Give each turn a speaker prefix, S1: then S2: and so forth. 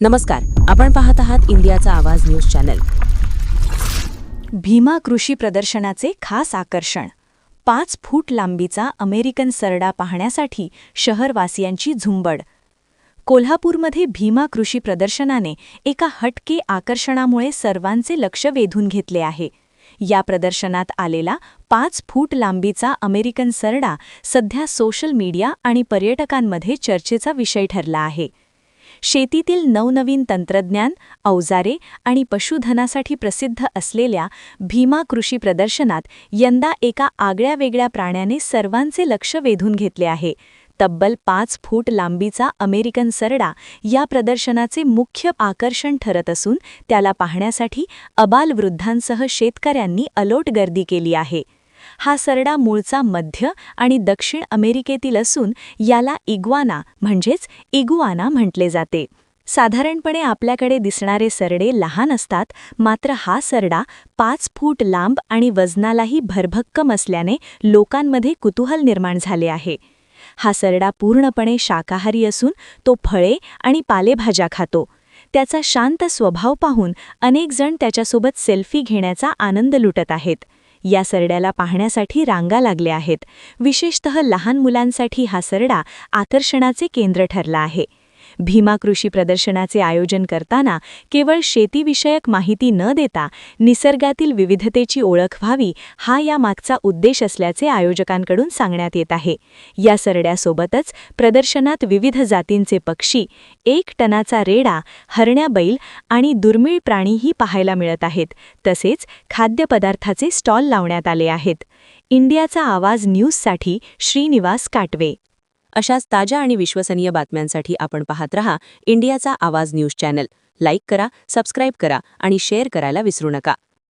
S1: नमस्कार, आपण पाहत आहात इंडियाचा आवाज न्यूज चॅनल.
S2: भीमा कृषी प्रदर्शनाचे खास आकर्षण. 5 फूट लांबीचा अमेरिकन सरडा पाहण्यासाठी शहरवासियांची झुंबड. कोल्हापूरमध्ये भीमा कृषी प्रदर्शनाने एका हटके आकर्षणामुळे सर्वांचे लक्ष वेधून घेतले आहे. या प्रदर्शनात आलेला 5 फूट लांबीचा अमेरिकन सरडा सध्या सोशल मीडिया आणि पर्यटकांमध्ये चर्चेचा विषय ठरला आहे. शेतीतील नवनवीन तंत्रज्ञान, अवजारे आणि पशुधनासाठी प्रसिद्ध असलेल्या भीमा कृषी प्रदर्शनात यंदा एका आगळ्यावेगळ्या प्राण्याने सर्वांचे लक्ष वेधून घेतले आहे. तब्बल 5 फूट लांबीचा अमेरिकन सरडा या प्रदर्शनाचे मुख्य आकर्षण ठरत असून त्याला पाहण्यासाठी आबालवृद्धांसह शेतकऱ्यांनी अलोट गर्दी केली आहे. हा सरडा मूळचा मध्य आणि दक्षिण अमेरिकेतील असून याला इग्वाना म्हणजेच इगुआना म्हटले जाते. साधारणपणे आपल्याकडे दिसणारे सरडे लहान असतात, मात्र हा सरडा 5 फूट लांब आणि वजनालाही भरभक्कम असल्याने लोकांमध्ये कुतूहल निर्माण झाले आहे. हा सरडा पूर्णपणे शाकाहारी असून तो फळे आणि पालेभाज्या खातो. त्याचा शांत स्वभाव पाहून अनेक जण त्याच्यासोबत सेल्फी घेण्याचा आनंद लुटत आहेत. या सरड्याला पाहण्यासाठी रांगा लागल्या आहेत. विशेषतः लहान मुलांसाठी हा सरडा आकर्षणाचे केंद्र ठरला आहे. भीमा कृषी प्रदर्शनाचे आयोजन करताना केवळ शेतीविषयक माहिती न देता निसर्गातील विविधतेची ओळख व्हावी हा यामागचा उद्देश असल्याचे आयोजकांकडून सांगण्यात येत आहे. या सरड्यासोबतच प्रदर्शनात विविध जातींचे पक्षी, 1 टनाचा रेडा, हरण्या बैल आणि दुर्मिळ प्राणीही पाहायला मिळत आहेत. तसेच खाद्यपदार्थाचे स्टॉल लावण्यात आले आहेत. इंडियाचा आवाज न्यूजसाठी श्रीनिवास काटवे.
S1: अशाच ताज्या आणि विश्वसनीय बातम्यांसाठी आपण पाहत रहा इंडियाचा आवाज न्यूज चॅनल. लाईक करा, सबस्क्राईब करा आणि शेअर करायला विसरू नका.